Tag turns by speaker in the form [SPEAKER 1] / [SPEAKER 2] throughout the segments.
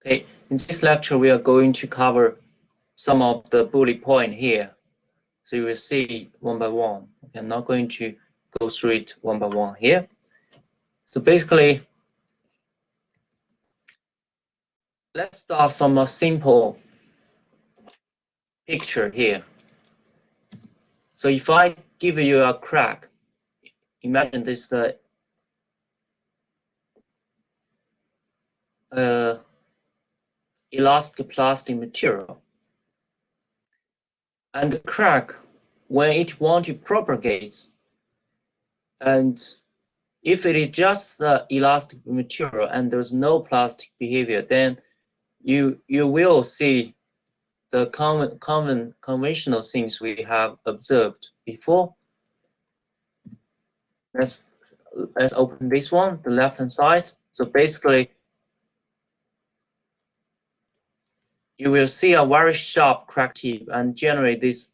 [SPEAKER 1] Okay, in this lecture, we are going to cover some of the bullet point here. So you will see one by one. Okay, I'm not going to go through it one by one here. So basically, let's start from a simple picture here. So if I give you a crack, imagine this the elastic plastic material. And the crack, when it wants to propagate, and if it is just the elastic material and there's no plastic behavior, then you will see the conventional things we have observed before. Let's open this one, the left hand side. So basically, you will see a very sharp crack tip and generate this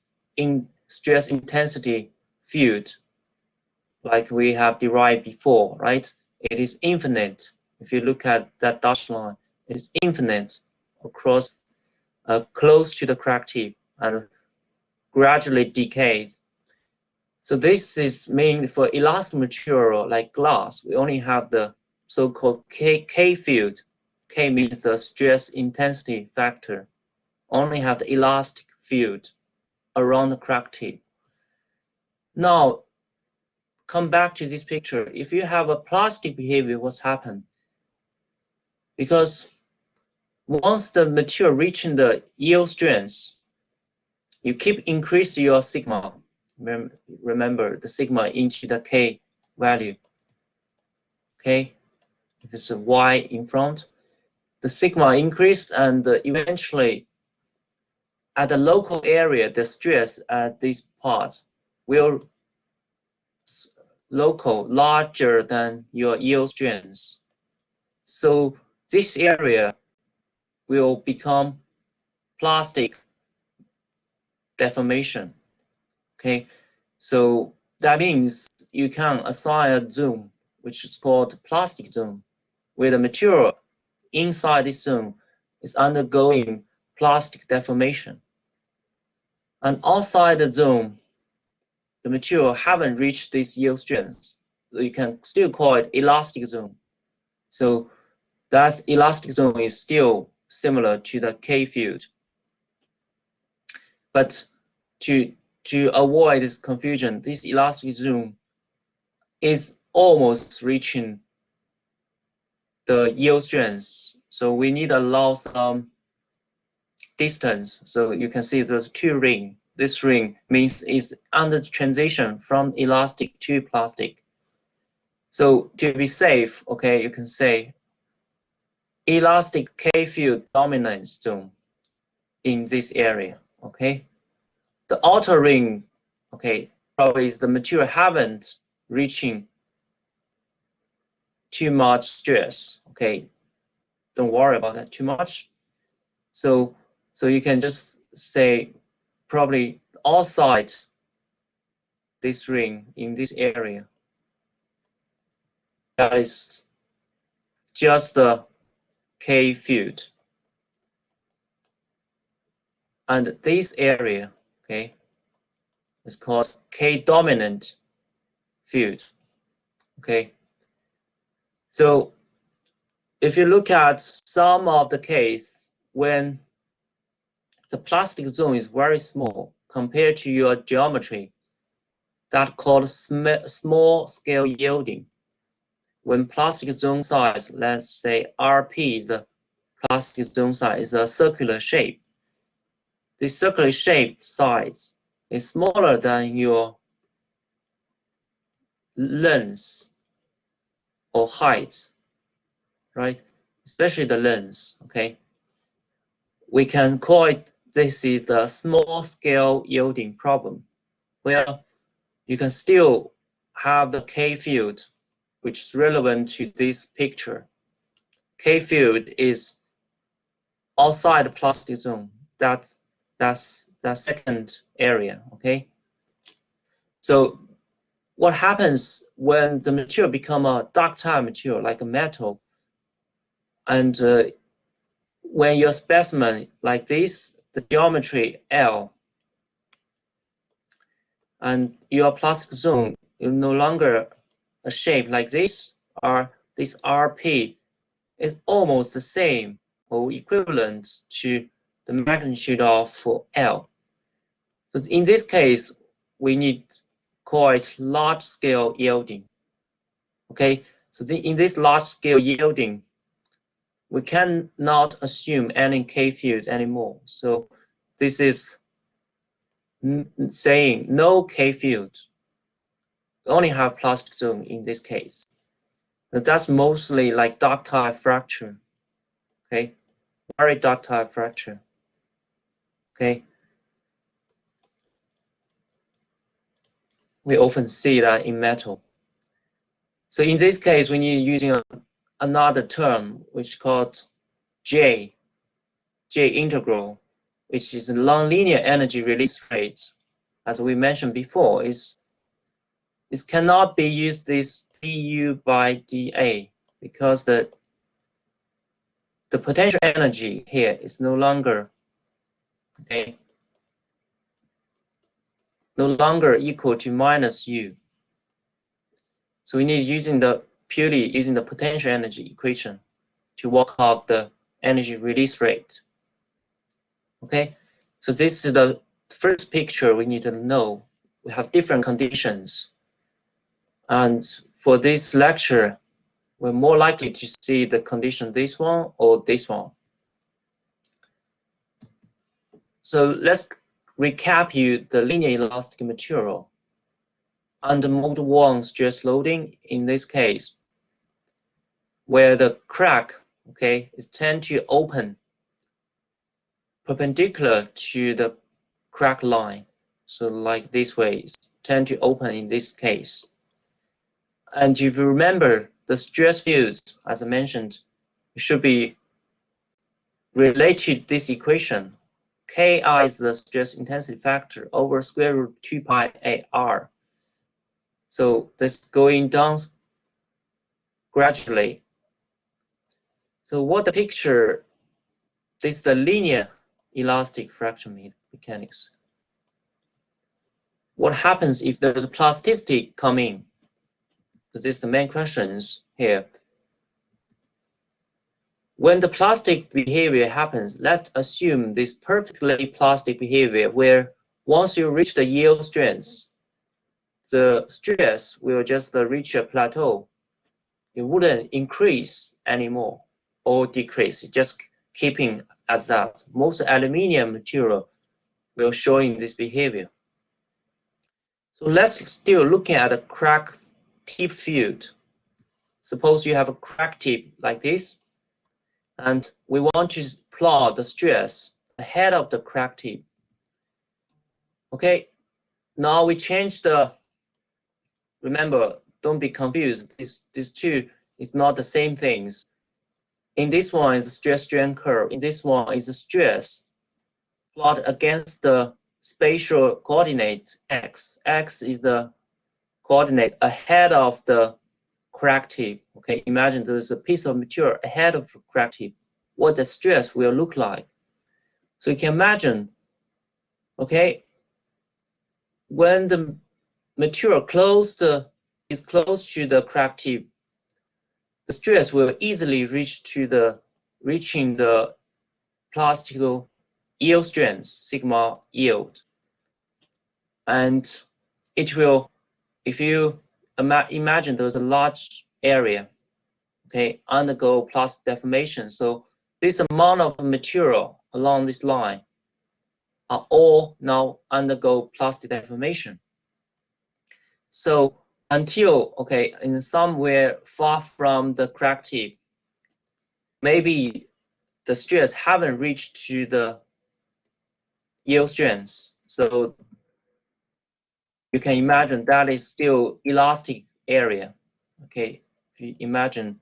[SPEAKER 1] stress intensity field like we have derived before, right? It is infinite. If you look at that dashed line, it's infinite across close to the crack tip and gradually decayed. So this is mainly for elastic material like glass. We only have the so-called K field. K means the stress intensity factor. Only have the elastic field around the crack tip. Now, come back to this picture. If you have a plastic behavior, what's happened? Because once the material reaching the yield strength, you keep increasing your sigma. Remember the sigma into the K value. Okay, if it's a Y in front, the sigma increased, and eventually at the local area, the stress at this part will larger than your yield strength. So this area will become plastic deformation. Okay, so that means you can assign a zone which is called plastic zone, where the material inside this zone is undergoing plastic deformation. And outside the zone, the material haven't reached this yield strength. So you can still call it elastic zone. So that elastic zone is still similar to the K field. But to avoid this confusion, this elastic zone is almost reaching the yield strength. So we need to allow some distance. So you can see there's two rings. This ring means it's under transition from elastic to plastic. So to be safe, okay, you can say elastic K field dominance zone in this area, okay? The outer ring, okay, probably is the material haven't reaching too much stress, okay? Don't worry about that too much. So you can just say probably outside this ring in this area, that is just the K field. And this area, okay, is called K dominant field, okay? So if you look at some of the case when the plastic zone is very small compared to your geometry, that's called small scale yielding. When plastic zone size, let's say RP is the plastic zone size, is a circular shape. This circular shaped size is smaller than your length or height, right? Especially the length, okay? We can call it, this is the small scale yielding problem, where you can still have the K field, which is relevant to this picture. K field is outside the plastic zone. That's the second area, okay? So what happens when the material become a ductile material like a metal, and when your specimen like this, the geometry L, and your plastic zone is no longer a shape like this, or this RP is almost the same or equivalent to the magnitude of L. So in this case, we need quite large-scale yielding. Okay, so in this large-scale yielding, we cannot assume any K field anymore. So this is saying no K field. We only have plastic zone in this case. But that's mostly like ductile fracture. Okay, very ductile fracture. Okay, we often see that in metal. So in this case, we need using another term which is called J integral, which is nonlinear energy release rate. As we mentioned before, it cannot be used this du by dA because the potential energy here is no longer equal to minus U. So we need purely using the potential energy equation to work out the energy release rate. Okay, so this is the first picture we need to know. We have different conditions, and for this lecture, we're more likely to see the condition this one or this one. So let's recap the linear elastic material. Under mode 1 stress loading, in this case, where the crack, is tend to open perpendicular to the crack line. So like this way, tend to open in this case. And if you remember, the stress fields, as I mentioned, should be related to this equation. Ki is the stress intensity factor over square root 2 pi AR. So this going down gradually. So what the picture, this is the linear elastic fracture mechanics. What happens if there's a plasticity coming? So this is the main questions here. When the plastic behavior happens, let's assume this perfectly plastic behavior where once you reach the yield strength, the stress will just reach a plateau. It wouldn't increase anymore or decrease, just keeping as that. Most aluminium material will showing this behavior. So let's still looking at a crack tip field. Suppose you have a crack tip like this, and we want to plot the stress ahead of the crack tip. Okay, now we change the, remember, don't be confused, these two is not the same things. In this one is a stress strain curve, in this one is a stress plot against the spatial coordinate x. X is the coordinate ahead of the crack tip. Okay, imagine there's a piece of material ahead of the crack tip. What the stress will look like. So you can imagine, okay, when the material is close to the crack tip, the stress will easily reaching the plastical yield strength, sigma yield. And it will, if you imagine there's a large area, okay, undergo plastic deformation. So this amount of material along this line are all now undergo plastic deformation. So until, okay, in somewhere far from the crack tip, maybe the stress haven't reached to the yield strength. So you can imagine that is still elastic area. Okay, if you imagine,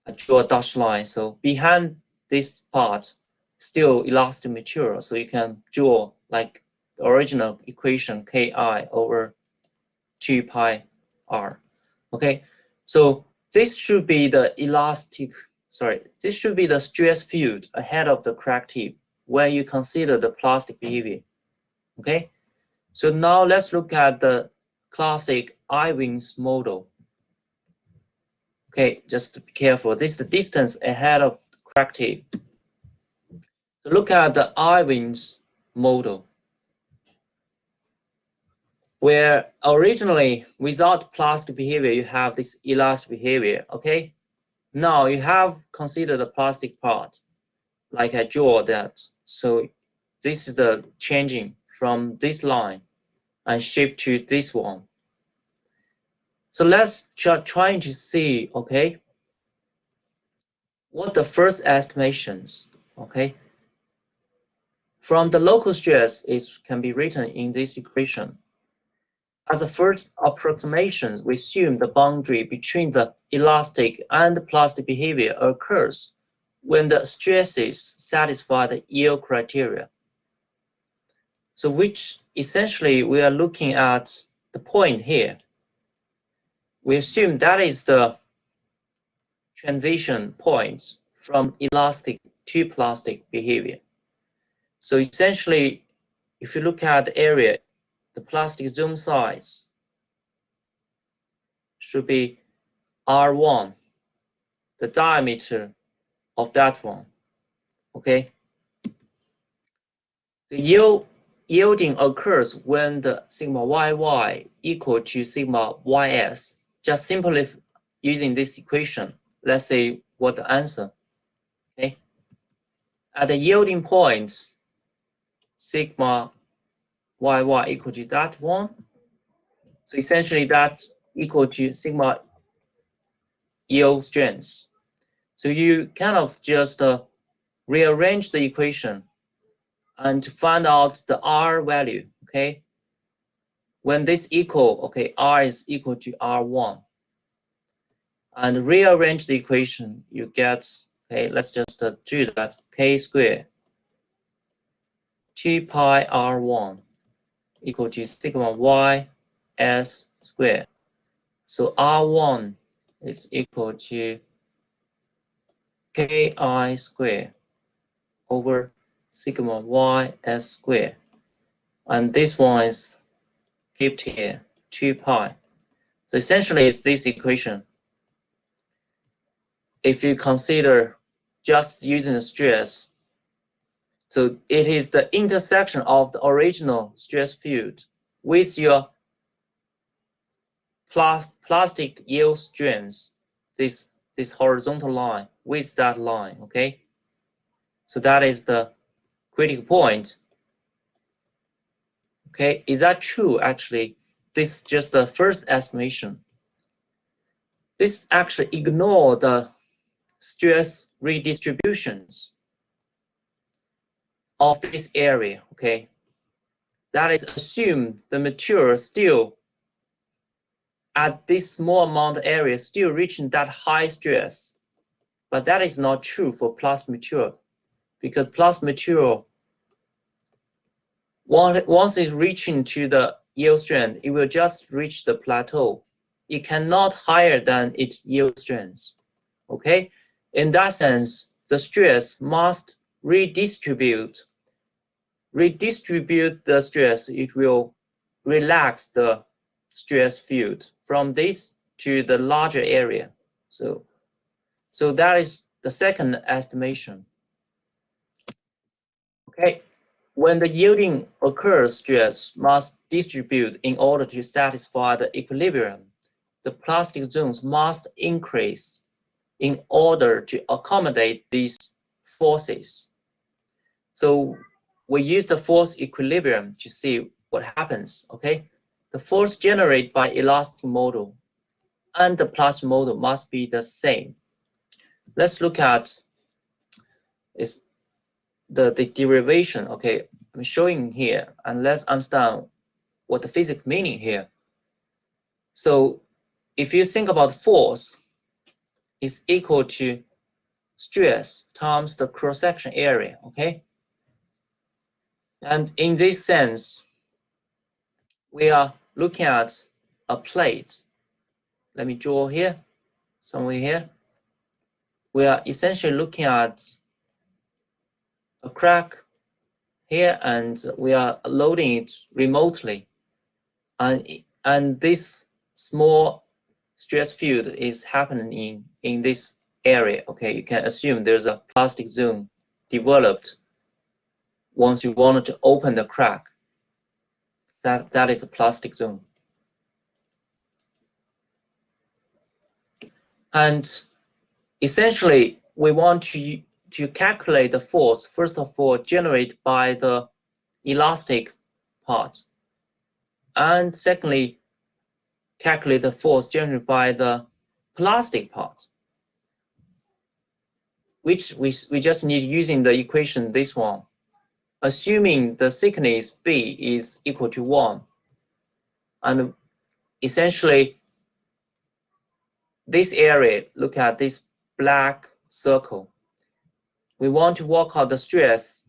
[SPEAKER 1] I draw a dashed line. So behind this part, still elastic material. So you can draw like the original equation Ki over 2 pi r. Okay, so this should be the elastic sorry, this should be the stress field ahead of the crack tip when you consider the plastic behavior. Okay, so now let's look at the classic Ivins model. Okay, just be careful. This is the distance ahead of the crack tip. So look at the Ivins model, where originally without plastic behavior you have this elastic behavior. Okay, now you have considered the plastic part, like I draw that. So this is the changing from this line and shift to this one. So let's trying to see, okay, what the first estimations, okay, from the local stress can be written in this equation. As a first approximation, we assume the boundary between the elastic and the plastic behavior occurs when the stresses satisfy the yield criteria. So which essentially we are looking at the point here. We assume that is the transition point from elastic to plastic behavior. So essentially, if you look at the area, the plastic zone size should be R1, the diameter of that one. Okay. The yielding occurs when the sigma yy equal to sigma ys. Just simply using this equation, let's say what the answer. Okay. At the yielding points, sigma yy equal to that one. So essentially that's equal to sigma yield strength. So you kind of just rearrange the equation and find out the R value, okay? When this equal, okay, R is equal to R1. And rearrange the equation, you get, okay, let's just do that, K squared 2 pi R1 equal to sigma y s squared. So R1 is equal to Ki squared over sigma y s squared. And this one is kept here, 2 pi. So essentially it's this equation. If you consider just using the stress, so it is the intersection of the original stress field with your plastic yield strength, this horizontal line with that line, okay? So that is the critical point. Okay, is that true? Actually, this is just the first estimation. This actually ignores the stress redistributions of this area, okay? That is assume the material still at this small amount of area still reaching that high stress. But that is not true for plastic material, because plastic material, once it's reaching to the yield strength, it will just reach the plateau. It cannot higher than its yield strength. Okay? In that sense, the stress must redistribute the stress. It will relax the stress field from this to the larger area. So that is the second estimation. Okay, when the yielding occurs, stress must distribute in order to satisfy the equilibrium. The plastic zones must increase in order to accommodate these forces. So we use the force equilibrium to see what happens, okay? The force generated by elastic model and the plastic model must be the same. Let's look at the derivation, okay? I'm showing here, and let's understand what the physics meaning here. So if you think about force is equal to stress times the cross-section area, okay? And in this sense, we are looking at a plate. Let me draw here, somewhere here. we are essentially looking at a crack here, and we are loading it remotely. And this small stress field is happening in this area. Okay, you can assume there's a plastic zone developed once you wanted to open the crack. That is a plastic zone. And essentially, we want to calculate the force, first of all, generated by the elastic part. And secondly, calculate the force generated by the plastic part, which we just need using the equation, this one. Assuming the thickness B is equal to 1. And essentially, this area, look at this black circle. We want to work out the stress.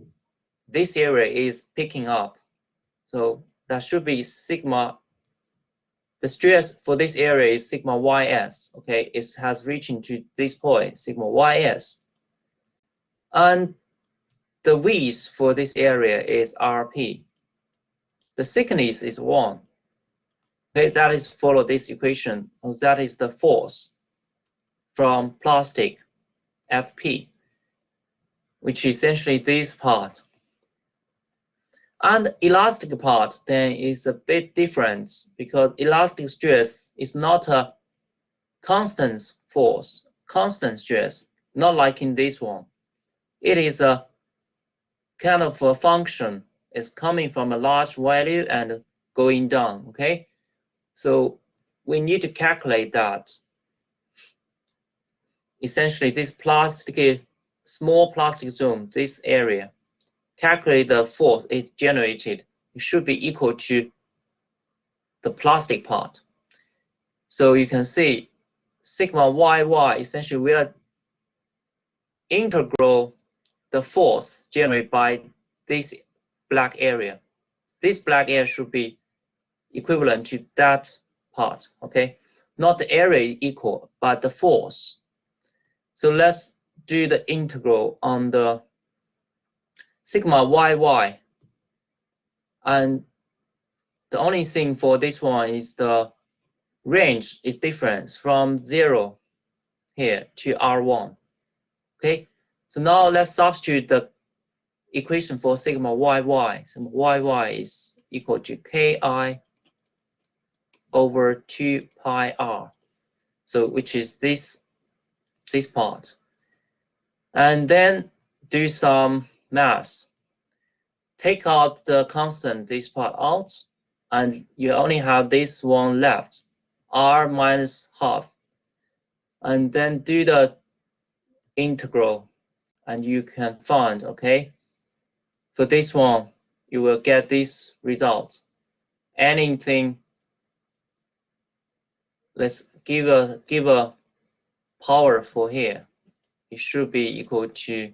[SPEAKER 1] This area is picking up. So that should be sigma. The stress for this area is sigma ys. Okay, it has reached to this point, sigma ys. And the width for this area is rp. The thickness is 1. Okay, that is follow this equation. That is the force from plastic Fp, which is essentially this part. And elastic part then is a bit different, because elastic stress is not a constant force, constant stress, not like in this one. It is a kind of a function. It's coming from a large value and going down, okay? So we need to calculate that. Essentially, this plastic, small plastic zone, this area, calculate the force it generated. It should be equal to the plastic part. So you can see sigma yy, essentially we are integral the force generated by this black area. This black area should be equivalent to that part, okay? Not the area equal, but the force. So let's do the integral on the sigma yy. And the only thing for this one is the range is different from 0 here to R1. Okay, so now let's substitute the equation for sigma yy. Sigma yy is equal to Ki over 2 pi r. So which is this part. And then do some math. Take out the constant, this part out, and you only have this one left, r minus half. And then do the integral, and you can find, okay, for this one, you will get this result. Anything, let's give a power for here. It should be equal to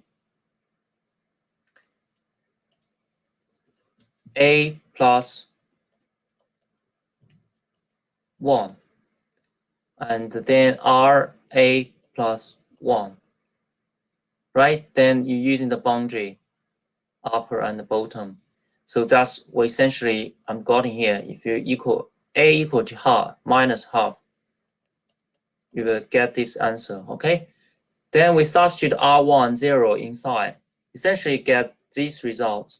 [SPEAKER 1] a plus 1, and then r a plus 1, right? Then you're using the boundary, upper and bottom. So that's what essentially I'm getting here. If you equal a equal to half minus half, you will get this answer, okay? Then we substitute R1 0 inside, essentially get this result.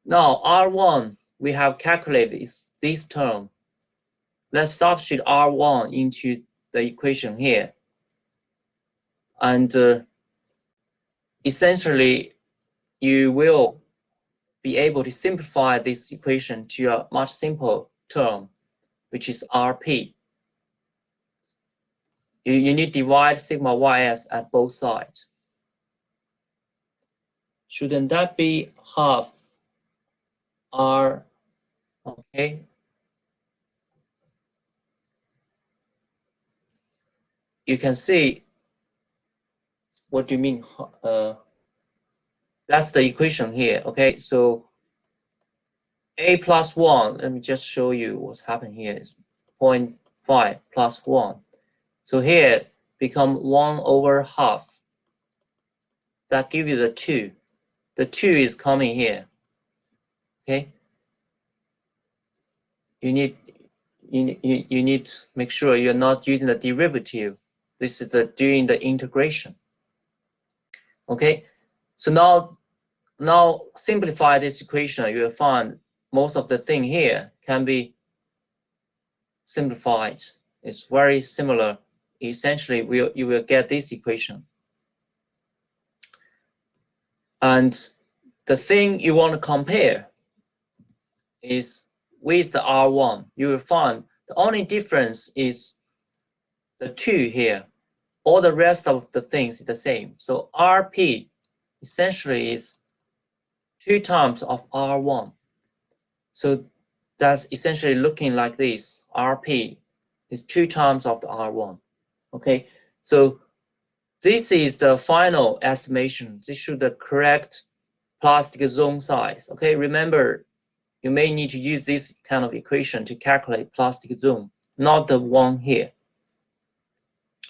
[SPEAKER 1] Now R1 we have calculated this term. Let's substitute R1 into the equation here. And essentially you will be able to simplify this equation to a much simpler term, which is Rp. You need to divide sigma ys at both sides. Shouldn't that be half R? Okay. You can see, what do you mean? That's the equation here, okay? So a plus 1, let me just show you what's happening here, is 0.5 plus 1. So here, become 1/2. That gives you the 2. The 2 is coming here. Okay. You need to make sure you're not using the derivative. This is doing the integration. Okay. So now simplify this equation. You will find most of the thing here can be simplified. It's very similar. Essentially, you will get this equation. And the thing you want to compare is with the R1. You will find the only difference is the 2 here. All the rest of the things is the same. So RP essentially is 2 times of R1. So that's essentially looking like this. RP is 2 times of the R1. Okay, so this is the final estimation. This should the correct plastic zone size. Okay, remember, you may need to use this kind of equation to calculate plastic zone, not the one here.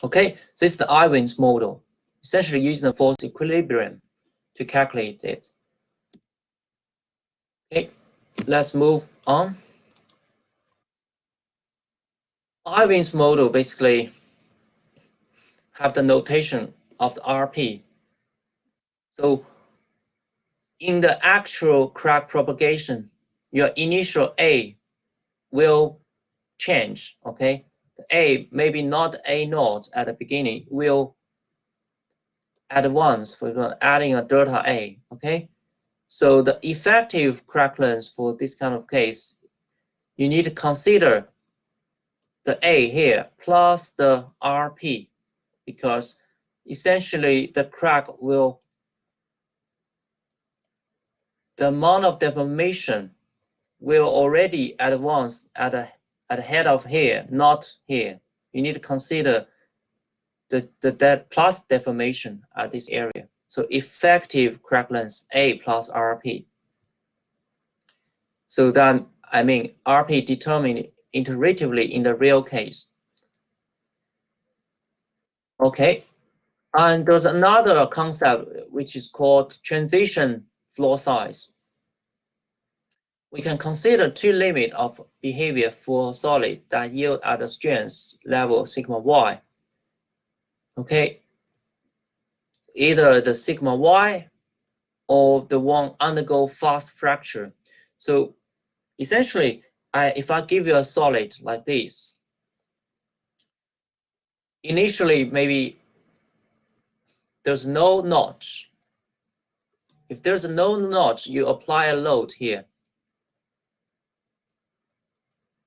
[SPEAKER 1] Okay, this is the Ivins model, essentially using the force equilibrium to calculate it. Okay, let's move on. Ivins model basically have the notation of the RP. So in the actual crack propagation, your initial A will change. Okay, the A maybe not A naught at the beginning, will advance, for example, adding a delta A. Okay, so the effective crack length for this kind of case, you need to consider the A here plus the RP, because essentially the crack will, the amount of deformation will already advance at the head of here, not here. You need to consider the plus deformation at this area. So effective crack length A plus RP. So that, I mean, RP determined iteratively in the real case. Okay, and there's another concept which is called transition floor size. We can consider 2 limits of behavior for solid that yield at the strength level sigma y. Okay, either the sigma y or the one undergo fast fracture. So essentially, if I give you a solid like this, initially maybe there's no notch. If there's no notch, you apply a load here.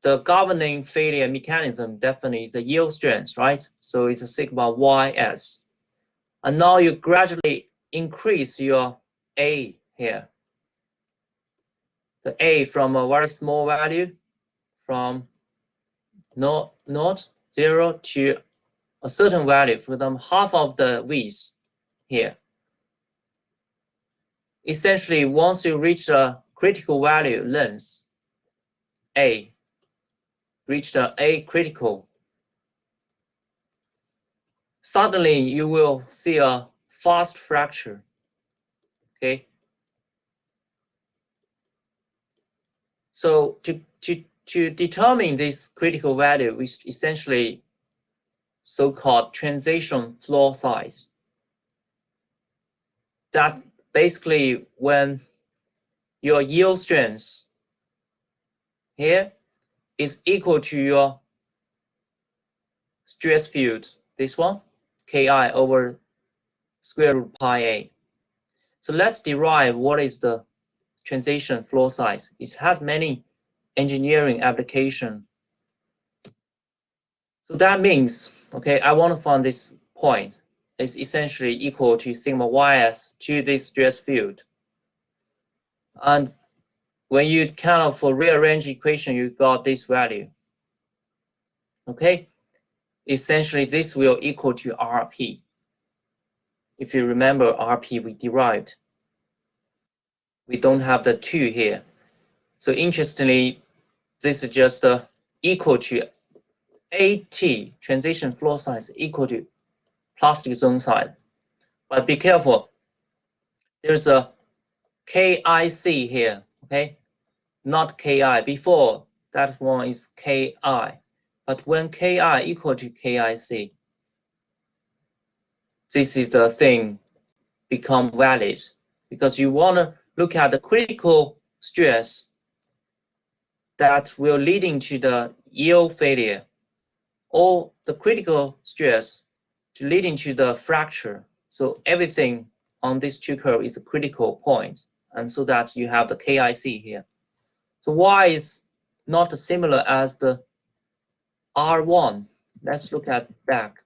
[SPEAKER 1] The governing failure mechanism definitely is the yield strength, right? So it's a sigma ys. And now you gradually increase your A here. The A from a very small value, from not 0 to a certain value, for them half of the width here. Essentially, once you reach a critical value length, A, reach the A critical, suddenly you will see a fast fracture. Okay. So to determine this critical value, we essentially so-called transition floor size. That basically when your yield strength here is equal to your stress field, this one, Ki over square root pi a. So let's derive what is the transition floor size. It has many engineering applications. So that means, okay, I want to find this point is essentially equal to sigma ys to this stress field. And when you kind of rearrange equation, you got this value. Okay, essentially this will equal to RP. If you remember RP we derived, we don't have the 2 here. So interestingly, this is just equal to AT, transition floor size, equal to plastic zone size. But be careful, there's a KIC here, okay? Not KI. Before that one is KI. But when KI equal to KIC, this is the thing become valid, because you want to look at the critical stress that will leading to the yield failure, or the critical stress to leading to the fracture. So everything on this two curve is a critical point, and so that you have the KIC here. So why is not similar as the R1? Let's look at back.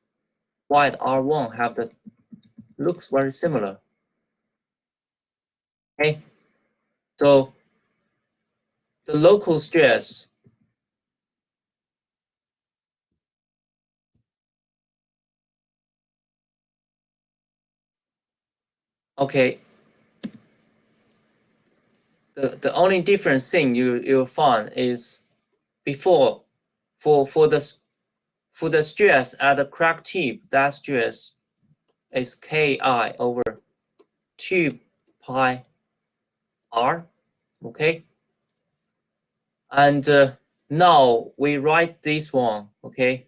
[SPEAKER 1] Why the R1 have the looks very similar? Okay, so the local stress okay, the only different thing you'll find is before for the stress at the crack tip, that stress is Ki over 2 pi r, okay? And now we write this one, okay?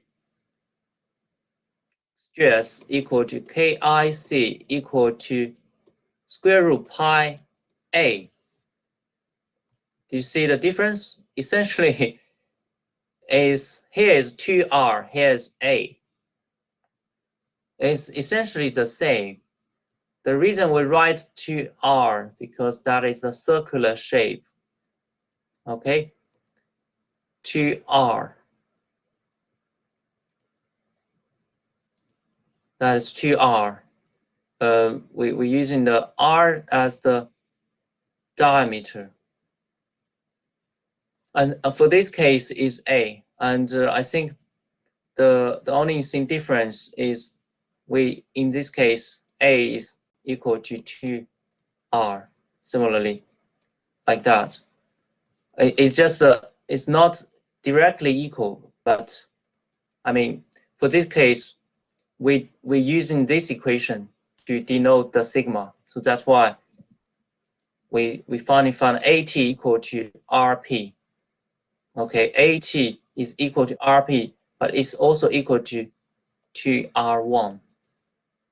[SPEAKER 1] Stress equal to KIC equal to square root pi a. Do you see the difference? Essentially, is here is 2r, here is a. It's essentially the same. The reason we write 2r because that is the circular shape. Okay, 2r. That is 2r. We're using the r as the diameter. And for this case is a. And I think the only thing difference is in this case a is equal to 2r. Similarly, like that. It's just it's not directly equal, but I mean for this case we're using this equation to denote the sigma. So that's why we finally found AT equal to RP. Okay, AT is equal to RP, but it's also equal to R1.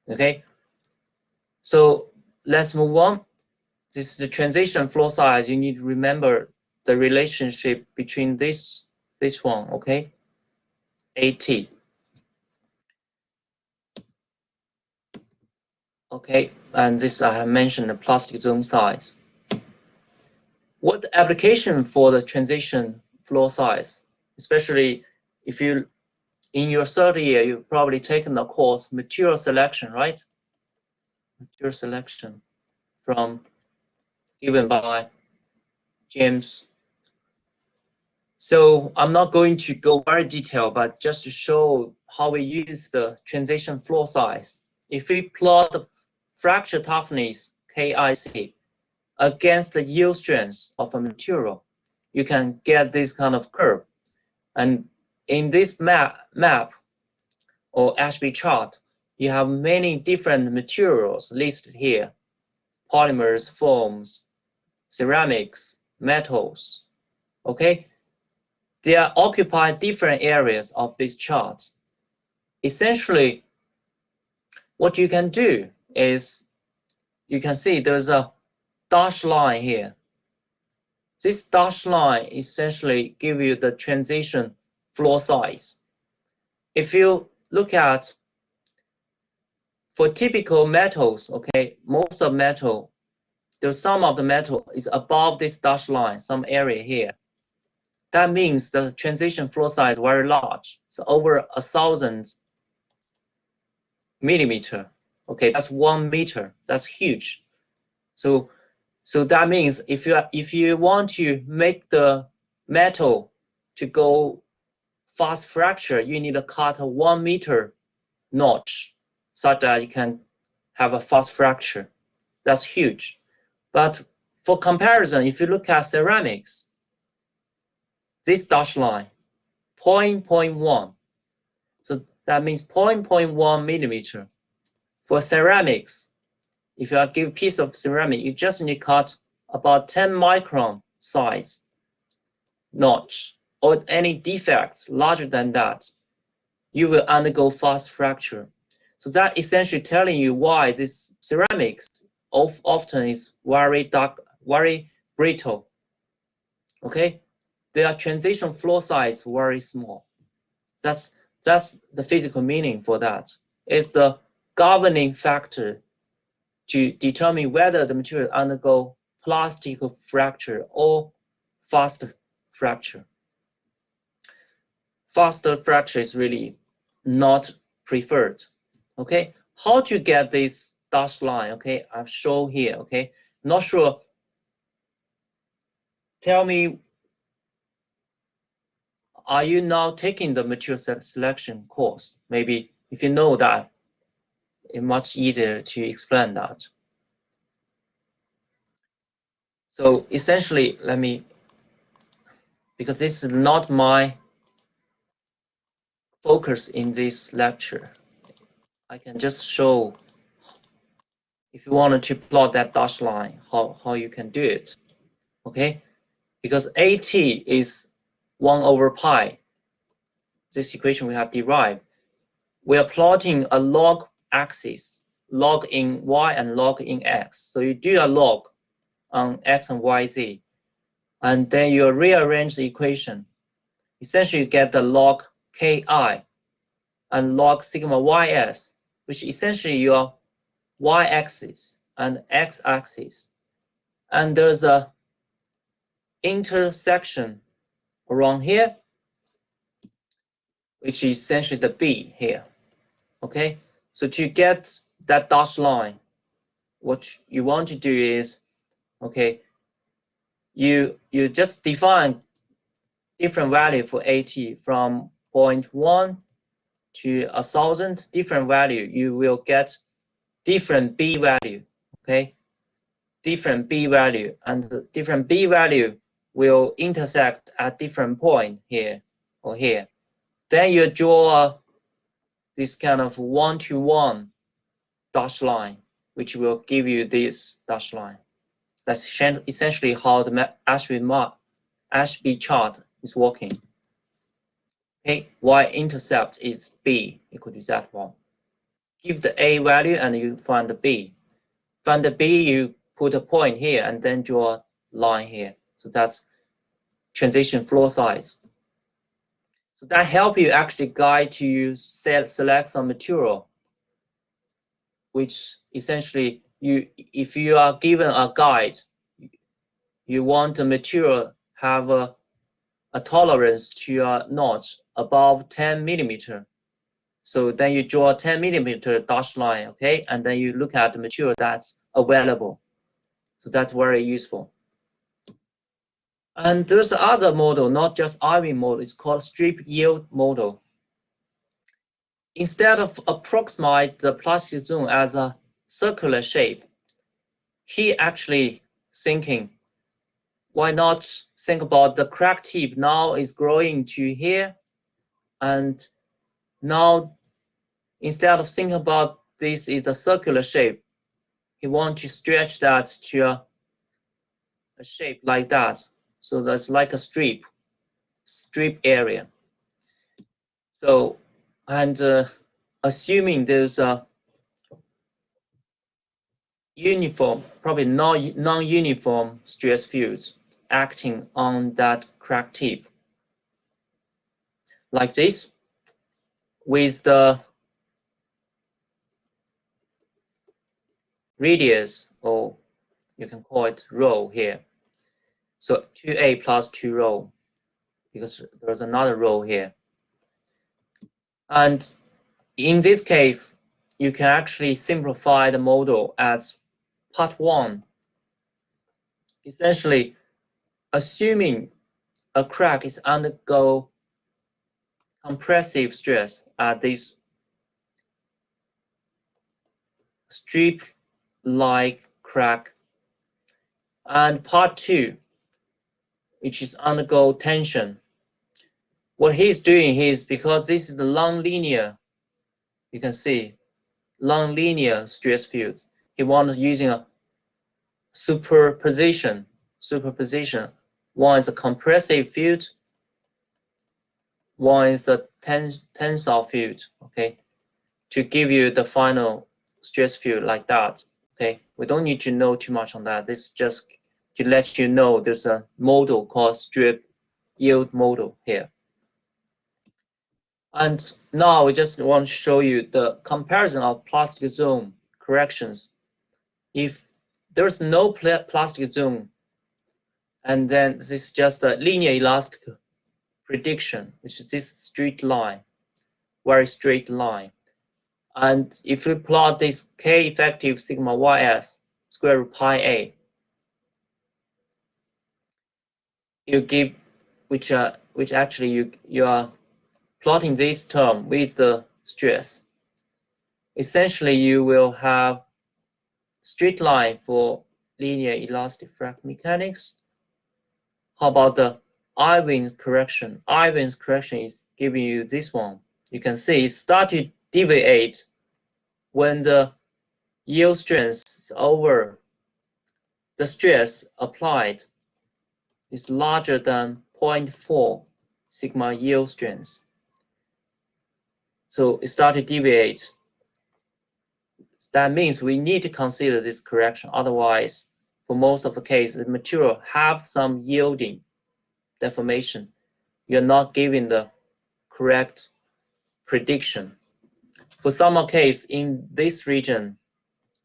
[SPEAKER 1] Okay, so let's move on. This is the transition flow size. You need to remember the relationship between this one, okay? AT. Okay, and this I have mentioned the plastic zone size. What the application for the transition flow size, especially if you in your third year you've probably taken the course material selection, right? Material selection given by James. So I'm not going to go very detailed, but just to show how we use the transition flow size. If we plot the fracture toughness KIC against the yield strength of a material, you can get this kind of curve. And in this map or HB chart, you have many different materials listed here: polymers, foams, ceramics, metals. Okay, they occupy different areas of this chart. Essentially, what you can do is you can see there's a dashed line here. This dashed line essentially gives you the transition flow size. If you look at for typical metals, okay, most of metal, there's some of the metal is above this dashed line, some area here. That means the transition flow size is very large. It's over 1,000 millimeter. Okay, that's 1 meter. That's huge. So that means if you want to make the metal to go fast fracture, you need to cut a 1 meter notch such that you can have a fast fracture. That's huge. But for comparison, if you look at ceramics, this dashed line, 0.1. So that means 0.1 millimeter. For ceramics, if you give a piece of ceramic, you just need to cut about 10 micron size notch, or any defects larger than that, you will undergo fast fracture. So that essentially telling you why this ceramics often is very dark, very brittle. Okay, their transition flow size very small. That's the physical meaning for that. It's the governing factor to determine whether the material undergo plastic fracture or fast fracture. Faster fracture is really not preferred. Okay, how to get this dashed line? Okay, I've shown here. Okay, not sure. Tell me, are you now taking the material selection course? Maybe if you know that, it's much easier to explain that. So essentially, let me, because this is not my focus in this lecture, I can just show, if you wanted to plot that dashed line, how you can do it. Okay, because AT is 1 over pi, this equation we have derived. We are plotting a log axis, log in y and log in x. So you do a log on x and y, z, and then you rearrange the equation. Essentially, you get the log ki and log sigma ys, which essentially your y-axis and x-axis. And there's a intersection around here, which is essentially the B here. Okay, so to get that dashed line, what you want to do is, okay, you just define different value for AT from 0.1 to 1,000, different value, you will get different B value. Okay, different B value, and the different B value will intersect at different point here or here. Then you draw this kind of one-to-one dashed line, which will give you this dashed line. That's essentially how the Ashby chart is working. Okay, y-intercept is B equal to that one. Give the A value and you find the B. Find the B, you put a point here and then draw a line here. So that's transition flow size. So that helps you actually guide to select some material, which essentially if you are given a guide, you want the material have a tolerance to a notch above 10 millimeter. So then you draw a 10 millimeter dashed line, okay, and then you look at the material that's available. So that's very useful. And there's other model, not just Ivins model, it's called strip yield model. Instead of approximate the plastic zone as a circular shape, he actually thinking, why not think about the crack tip now is growing to here, and now instead of thinking about this is a circular shape, he want to stretch that to a shape like that. So that's like a strip area. So, and assuming there's a uniform, probably non-uniform stress fields acting on that crack tip, like this, with the radius, or you can call it rho here. So 2a plus 2 rho, because there's another rho here. And in this case, you can actually simplify the model as part 1. Essentially, assuming a crack is undergo compressive stress at this strip-like crack, and part 2, which is undergo tension. What he's doing is, because this is the non-linear, you can see nonlinear stress field. He wants using a superposition. One is a compressive field, one is a tensile field, okay, to give you the final stress field like that, okay. We don't need to know too much on that. This is just to let you know there's a model called strip yield model here. And now we just want to show you the comparison of plastic zone corrections. If there's no plastic zone, and then this is just a linear elastic prediction, which is this straight line, very straight line. And if we plot this K effective sigma ys square root pi a, you give which actually you are plotting this term with the stress. Essentially, you will have straight line for linear elastic fractal mechanics. How about the Ivins correction? Ivins correction is giving you this one. You can see it started to deviate when the yield strength is over. The stress applied is larger than 0.4 sigma yield strength. So it started to deviate. That means we need to consider this correction. Otherwise, for most of the case, the material have some yielding deformation. You're not giving the correct prediction. For some case in this region,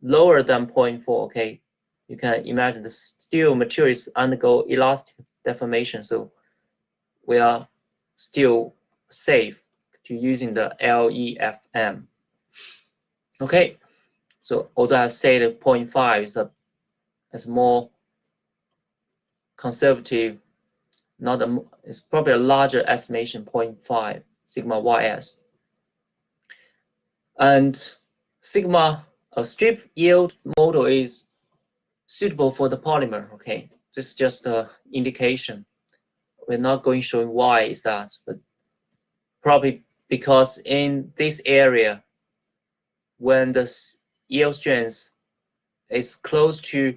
[SPEAKER 1] lower than 0.4, okay, you can imagine the steel materials undergo elastic deformation, so we are still safe to using the LEFM. Okay, so although I say that 0.5 is more conservative, it's probably a larger estimation, 0.5 sigma ys. And sigma strip yield model is suitable for the polymer. Okay, this is just an indication. We're not going showing why is that, but probably because in this area, when the yield strength is close to,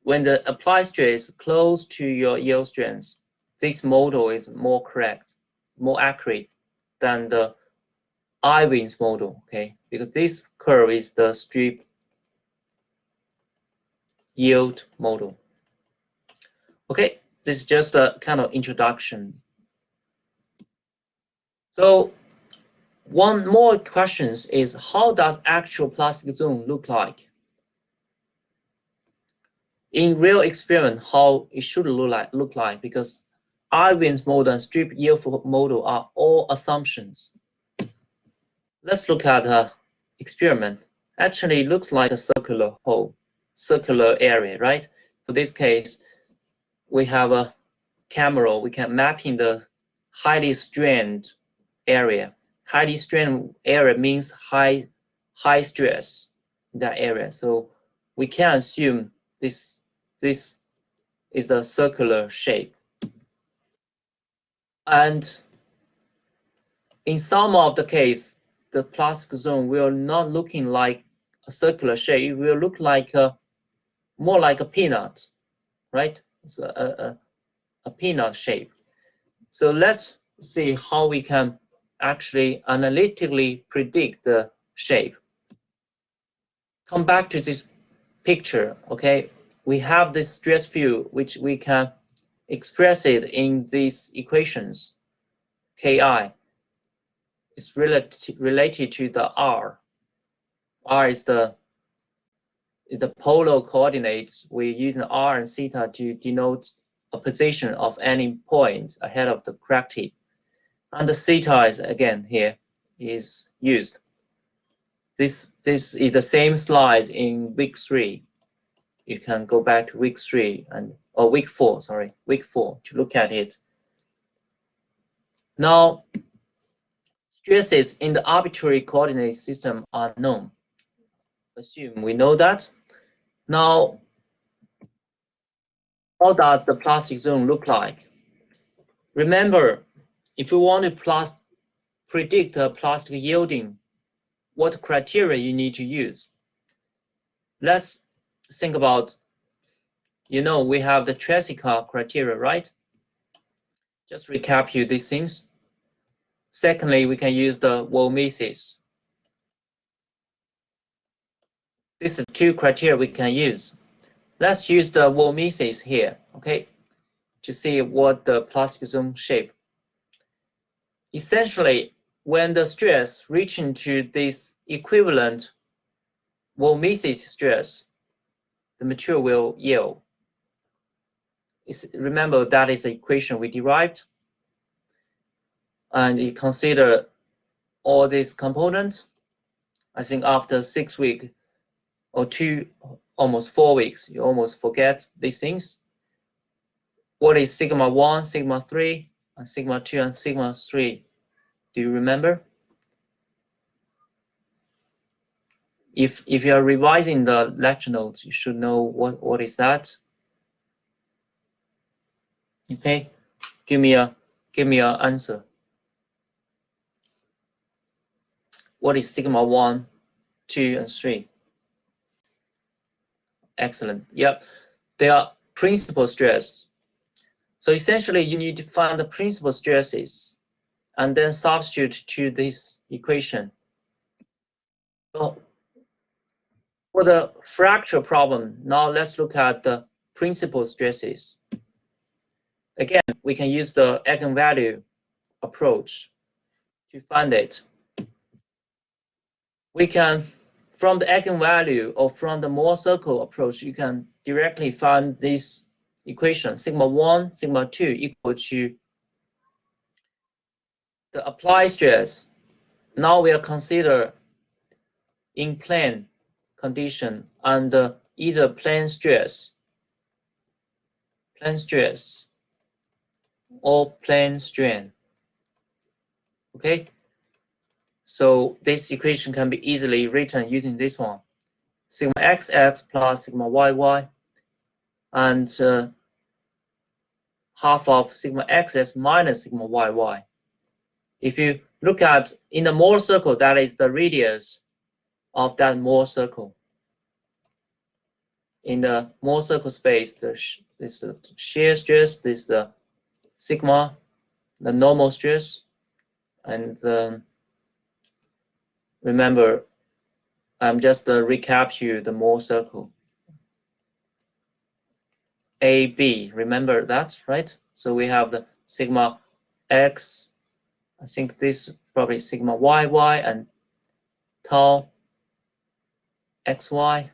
[SPEAKER 1] when the applied stress is close to your yield strength, this model is more correct, more accurate than the Ivins model, okay? Because this curve is the strip yield model. Okay, this is just a kind of introduction. So one more question is, how does actual plastic zone look like? In real experiment, how it should look like, because Ivins model and strip yield model are all assumptions. Let's look at an experiment. Actually, it looks like a circular hole, circular area, right? For this case, we have a camera. We can map in the highly strained area. Highly strained area means high stress in that area. So we can assume this is the circular shape. And in some of the case, the plastic zone will not looking like a circular shape. It will look like more like a peanut, right? It's a peanut shape. So let's see how we can actually analytically predict the shape. Come back to this picture, okay? We have this stress field, which we can express it in these equations. Ki is related to the r. R is the polar coordinates. We're using r and theta to denote a position of any point ahead of the crack tip. And the theta is again here is used. This is the same slides in week 3. You can go back to week 3 or week 4, sorry, week 4 to look at it. Now, stresses in the arbitrary coordinate system are known. Assume we know that. Now, how does the plastic zone look like? Remember, if you want to predict a plastic yielding what criteria you need to use. Let's think about, we have the Triassica criteria, right? Just recap you these things. Secondly, we can use the Womesis. These are two criteria we can use. Let's use the Womesis here, okay, to see what the plastic zone shape. Essentially, when the stress reaching to this equivalent Womesis stress, the material will yield. Remember, that is the equation we derived. And you consider all these components. I think after 6 weeks or almost 4 weeks, you almost forget these things. What is sigma 1, sigma 3, and sigma 2, and sigma 3? Do you remember? If you are revising the lecture notes, you should know what is that. Okay, give me an answer. What is sigma 1, 2, and 3? Excellent. Yep, they are principal stress. So essentially, you need to find the principal stresses and then substitute to this equation. So for the fracture problem, now let's look at the principal stresses. Again, we can use the eigenvalue approach to find it. We can, from the eigenvalue or from the Mohr circle approach, you can directly find this equation, sigma 1, sigma 2 equal to the applied stress. Now we'll consider in plane condition and either plane stress or plane strain. Okay, so this equation can be easily written using this one: sigma xx plus sigma yy, and half of sigma xx minus sigma yy. If you look at in the Mohr circle, that is the radius of that Mohr circle. In the Mohr circle space, this is the shear stress, this is the sigma, the normal stress, and remember, I'm just recap you the Mohr circle. AB, remember that, right? So we have the sigma x, I think this is probably sigma yy and tau xy,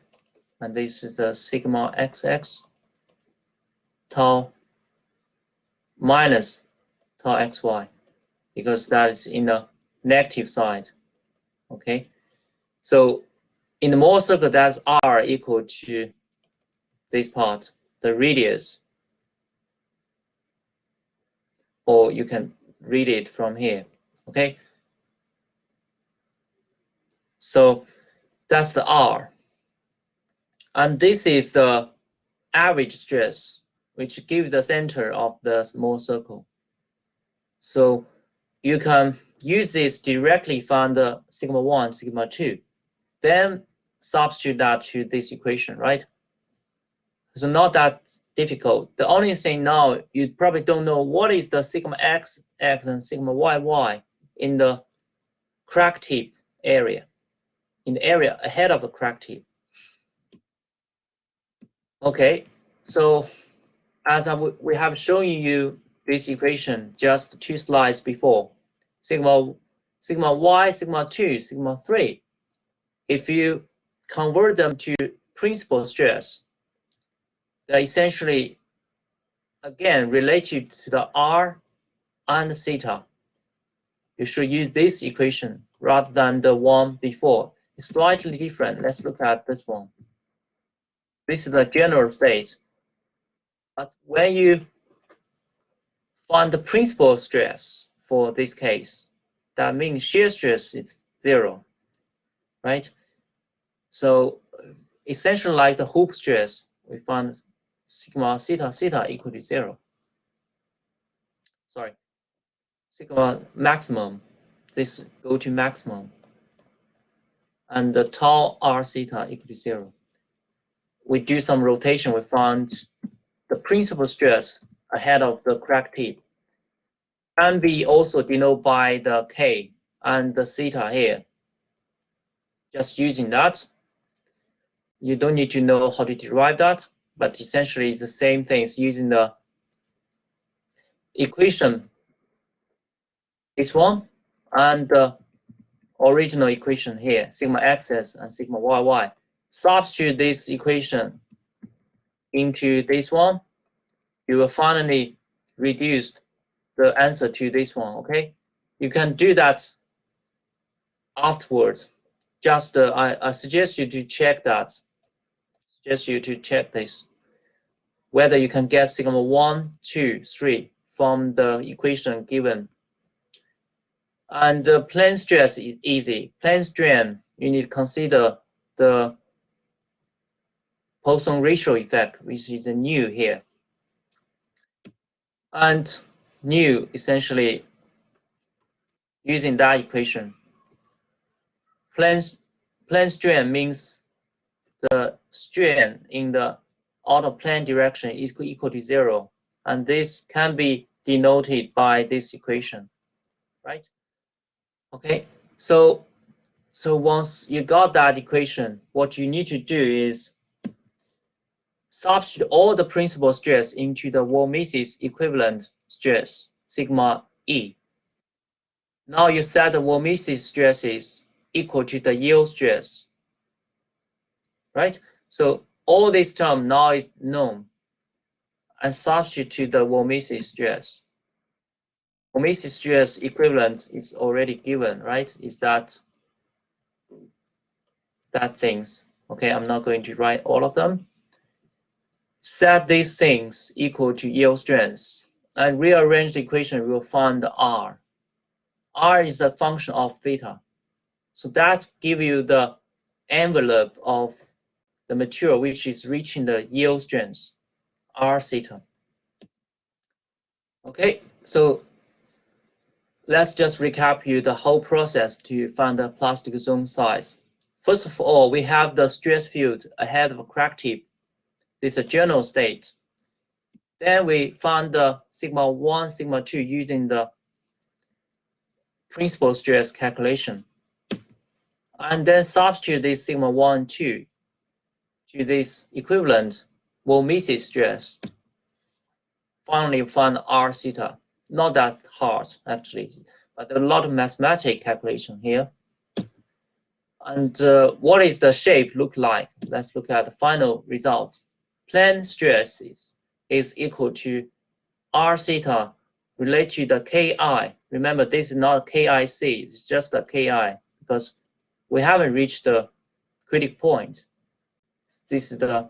[SPEAKER 1] and this is the sigma xx, tau minus tau xy, because that is in the negative side. Okay, so in the Mohr circle, that's r equal to this part, the radius, or you can read it from here. Okay, so that's the r, and this is the average stress, which gives the center of the small circle. So you can use this directly find the sigma 1, sigma 2, then substitute that to this equation, right? So not that difficult. The only thing now, you probably don't know what is the sigma x and sigma yy in the crack tip area, in the area ahead of the crack tip. Okay, so as we have shown you this equation just 2 slides before, sigma y, sigma 2, sigma 3, if you convert them to principal stress, they're essentially, again, related to the r and theta. You should use this equation rather than the one before. It's slightly different. Let's look at this one. This is the general state. But when you find the principal stress for this case, that means shear stress is 0, right? So essentially like the hoop stress, we find sigma theta equal to 0. Sorry, sigma maximum, this go to maximum. and the tau r theta equal to 0. We do some rotation, we found the principal stress ahead of the crack tip can be also denoted by the K and the theta here. Just using that, you don't need to know how to derive that, but essentially it's the same things using the equation, this one, and the original equation here, sigma xs and sigma yy. Substitute this equation into this one, you will finally reduce the answer to this one, okay? You can do that afterwards. Just I suggest you to check that. Suggest you to check this, whether you can get sigma 1, 2, 3 from the equation given. And the plane stress is easy. Plane strain, you need to consider the Poisson ratio effect, which is the nu here. And nu essentially using that equation. Plane strain means the strain in the out of plane direction is equal to 0, and this can be denoted by this equation, right? Okay, so once you got that equation, what you need to do is substitute all the principal stress into the Wall-Mises equivalent stress, sigma E. Now you set the Wall-Mises stresses equal to the yield stress, right? So all this term now is known, and substitute the Wall-Mises stress. Wall-Mises stress equivalence is already given, right? Is that things? Okay, I'm not going to write all of them. Set these things equal to yield strength and rearrange the equation, we will find the R. R is a function of theta. So that gives you the envelope of the material which is reaching the yield strength, R theta. Okay, so let's just recap you the whole process to find the plastic zone size. First of all, we have the stress field ahead of a crack tip. This is a general state. Then we find the sigma 1, sigma 2 using the principal stress calculation. And then substitute this sigma 1, 2 to this equivalent Wall-Mises stress. Finally, find R theta. Not that hard, actually, but a lot of mathematical calculation here. And what is the shape look like? Let's look at the final result. Plane stresses is equal to R theta related to the Ki. Remember, this is not KIC, it's just the Ki, because we haven't reached the critical point. This is the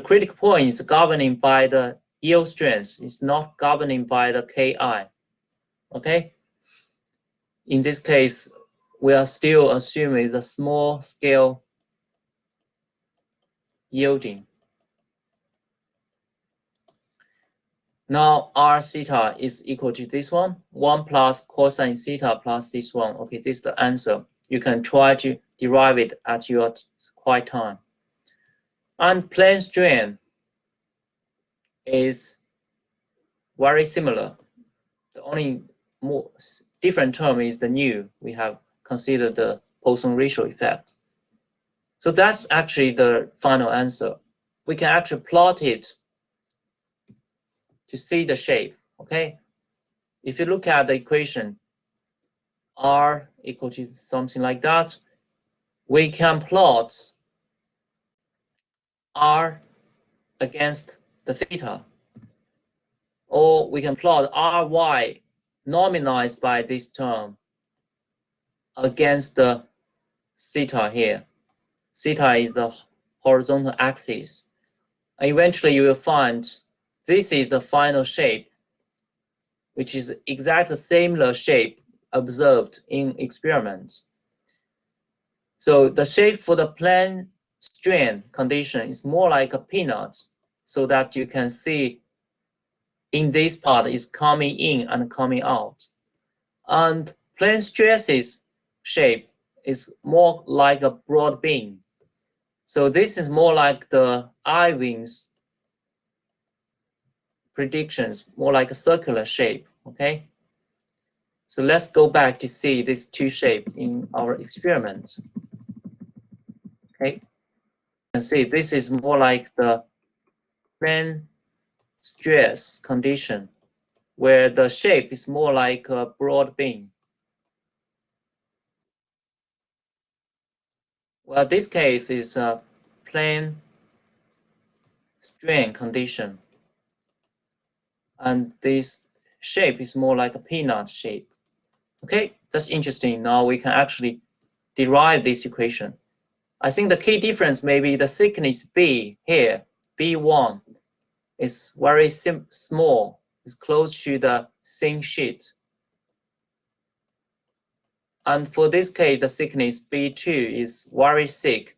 [SPEAKER 1] critical point is governing by the yield strength, it's not governing by the Ki. Okay? In this case, we are still assuming the small scale yielding. Now R theta is equal to this one, 1 plus cosine theta plus this one. Okay, this is the answer. You can try to derive it at your quiet time. And plane strain is very similar. The only more different term is the nu. We have considered the Poisson ratio effect. So that's actually the final answer. We can actually plot it to see the shape, okay? If you look at the equation, R equal to something like that, we can plot R against the theta, or we can plot Ry normalized by this term against the theta here. Theta is the horizontal axis. And eventually you will find this is the final shape, which is exactly similar shape observed in experiments. So the shape for the plane strain condition is more like a peanut, so that you can see in this part is coming in and coming out. And plane stresses shape is more like a broad beam. So this is more like the Ivins predictions, more like a circular shape, okay? So let's go back to see these two shapes in our experiment. Okay, you can see this is more like the plane stress condition, where the shape is more like a broad beam. Well, this case is a plane strain condition, and this shape is more like a peanut shape. Okay, that's interesting. Now we can actually derive this equation. I think the key difference may be the thickness B here, B1, is very small, it's close to the thin sheet. And for this case, the thickness B2 is very thick,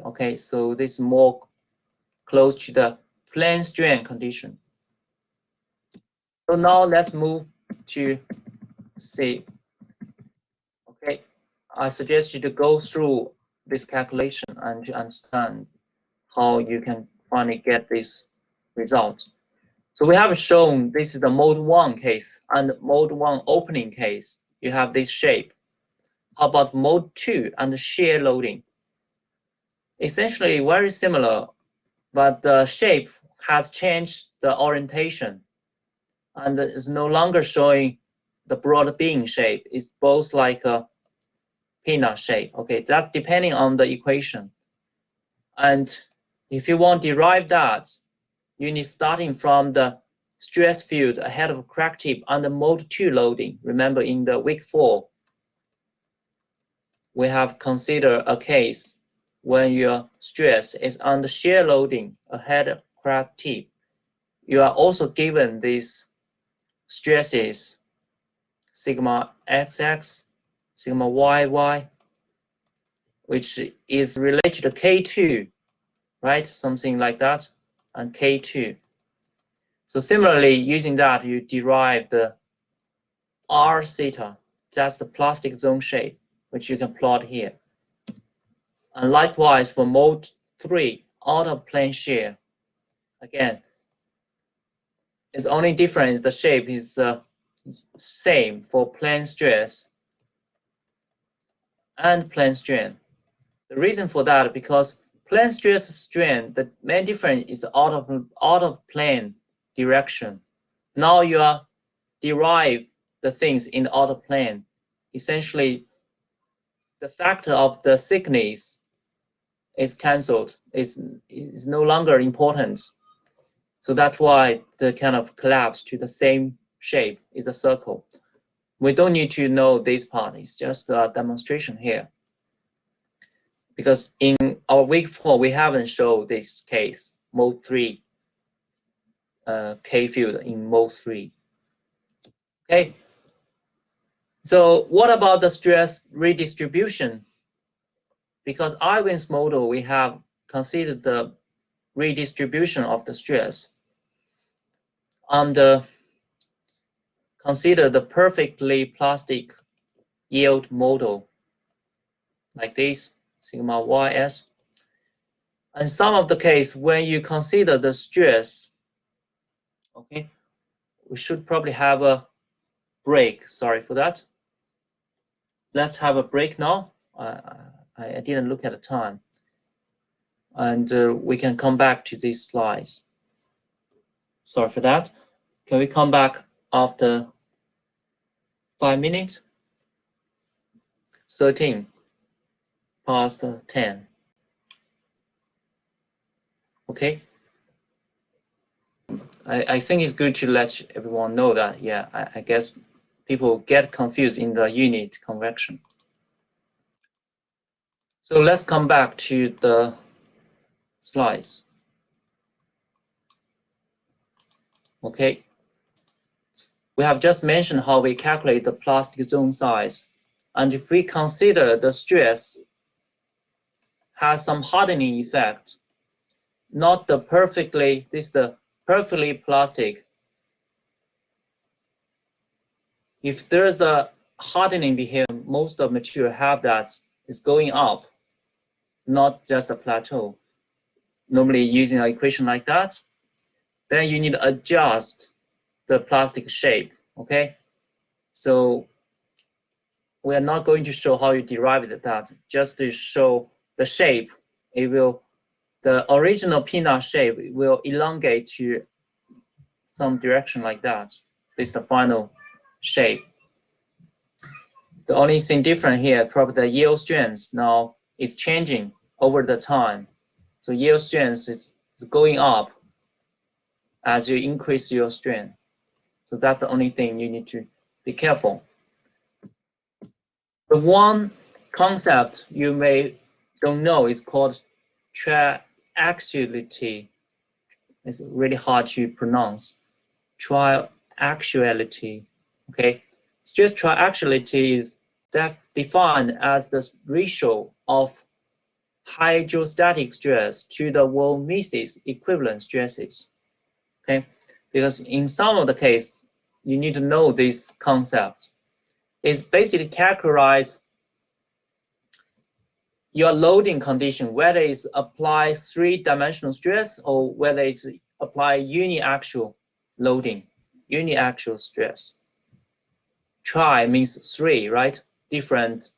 [SPEAKER 1] okay? So this is more close to the plane strain condition. So now let's move to C. Okay, I suggest you to go through this calculation and to understand how you can finally get this result. So we have shown this is the mode 1 case, and mode 1 opening case, you have this shape. How about mode 2 and shear loading? Essentially very similar, but the shape has changed the orientation and is no longer showing the broad beam shape. It's both like a peanut shape. Okay, that's depending on the equation. And if you want to derive that, you need starting from the stress field ahead of crack tip under mode 2 loading. Remember, in the week 4, we have considered a case when your stress is under shear loading ahead of crack tip. You are also given these stresses, sigma xx, sigma yy, which is related to K2, right? Something like that, and K2. So similarly, using that, you derive the R theta. That's the plastic zone shape, which you can plot here. And likewise for mode 3, out of plane shear. Again, it's only difference the shape is same for plane stress and plane strain. The reason for that, because plane stress strain, the main difference is the out of plane direction. Now you are derive the things in the out of plane. Essentially, the factor of the thickness is cancelled. Is no longer important. So that's why the kind of collapse to the same shape is a circle. We don't need to know this part. It's just a demonstration here. Because in our week 4, we haven't shown this case, mode 3, K field in mode 3. Okay. So what about the stress redistribution? Because Ivins model, we have considered the redistribution of the stress and consider the perfectly plastic yield model like this, sigma ys. And some of the case when you consider the stress, okay, we should probably have a break. Sorry for that. Let's have a break now. I didn't look at the time. And we can come back to these slides. Sorry for that. Can we come back after 5 minutes? 13 past 10. Okay. I think it's good to let everyone know that, yeah, I guess people get confused in the unit convection. So let's come back to the slides. Okay. We have just mentioned how we calculate the plastic zone size. And if we consider the stress has some hardening effect, not the perfectly, this is the perfectly plastic. If there's a hardening behavior, most of material have that, is going up, not just a plateau. Normally using an equation like that, then you need to adjust the plastic shape, okay? So we are not going to show how you derive that, just to show the shape. The original peanut shape will elongate to some direction like that. This is the final shape. The only thing different here, probably the yield strength now is changing over the time. So yield strength is going up as you increase your strength. So that's the only thing you need to be careful. The one concept you may don't know is called triaxiality. It's really hard to pronounce. Triaxiality. Okay. Stress triaxiality is defined as the ratio of hydrostatic stress to the Vollmesis equivalent stresses. Okay, because in some of the case, you need to know this concept. It's basically characterize your loading condition, whether it's apply three-dimensional stress or whether it's apply uniaxial loading, uniaxial stress. Tri means three, right? Different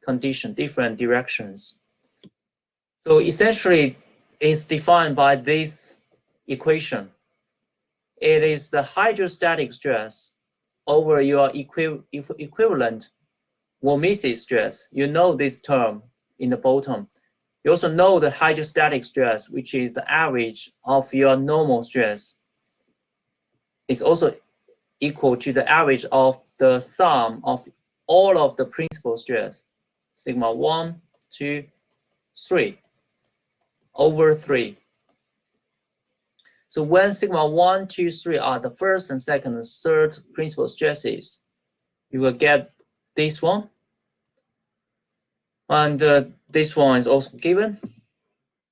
[SPEAKER 1] condition, different directions. So essentially, it's defined by this equation. It is the hydrostatic stress over your equivalent Vollmesis stress. You know this term in the bottom. You also know the hydrostatic stress, which is the average of your normal stress. It's also equal to the average of the sum of all of the principal stress, sigma 1, 2, 3, over 3. So when sigma 1, 2, 3 are the first and second and third principal stresses, you will get this one. And this one is also given.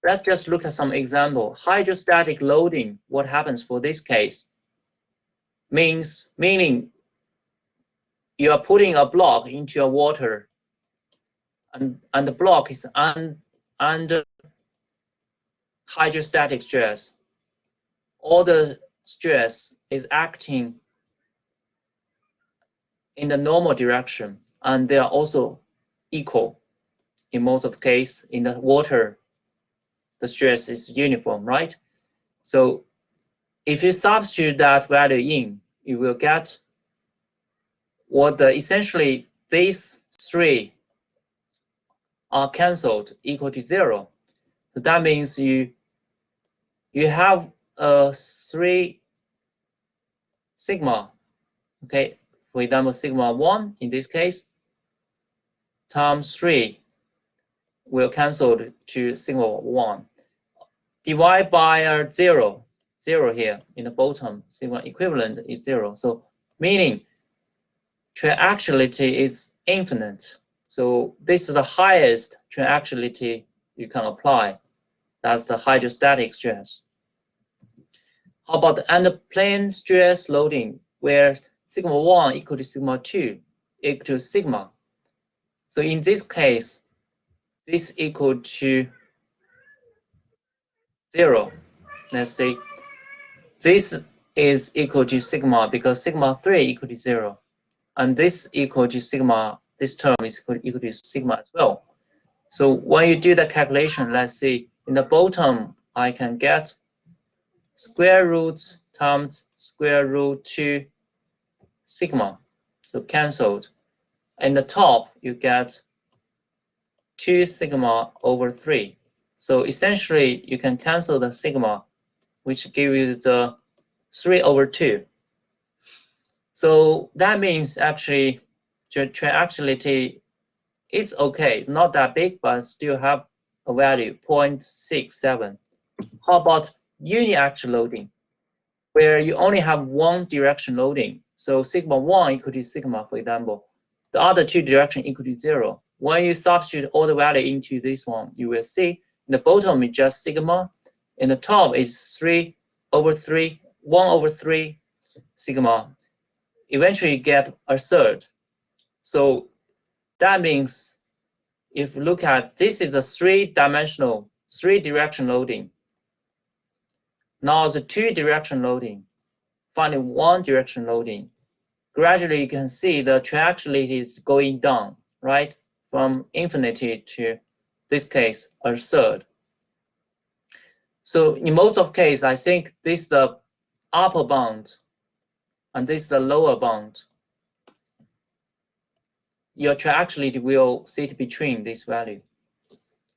[SPEAKER 1] Let's just look at some example. Hydrostatic loading, what happens for this case? Meaning you are putting a block into your water and the block is under hydrostatic stress. All the stress is acting in the normal direction and they are also equal. In most of the case, in the water, the stress is uniform, right? So if you substitute that value in, you will get what essentially these three are cancelled equal to 0. So that means you have 3 sigma, okay? For example, sigma 1 in this case times 3 will cancel to sigma 1. Divide by 0 here in the bottom, sigma equivalent is 0. So meaning triaxiality is infinite. So this is the highest triaxiality you can apply. That's the hydrostatic stress. How about the end-plane stress loading, where sigma 1 equal to sigma 2 equal to sigma? So in this case, this equal to 0. Let's see. This is equal to sigma because sigma 3 equal to 0. And this equal to sigma, this term is equal to sigma as well. So when you do the calculation, let's see, in the bottom, I can get square root times square root 2 sigma, so cancelled. In the top, you get 2 sigma over 3. So essentially, you can cancel the sigma, which gives you the 3 over 2. So that means actually triaxiality is okay, not that big, but still have a value 0.67. How about uniaxial loading, where you only have one direction loading? So sigma 1 equal to sigma, for example. The other two direction equal to 0. When you substitute all the value into this one, you will see in the bottom is just sigma, in the top is 3 over 3, 1 over 3 sigma. Eventually you get a third. So That means if you look at this is a three-dimensional, three-direction loading. Now the two-direction loading, finding one-direction loading. Gradually, you can see the triangulation is going down, right? From infinity to, this case, a third. So in most of cases, I think this is the upper bound and this is the lower bound. Your triangulation will sit between this value.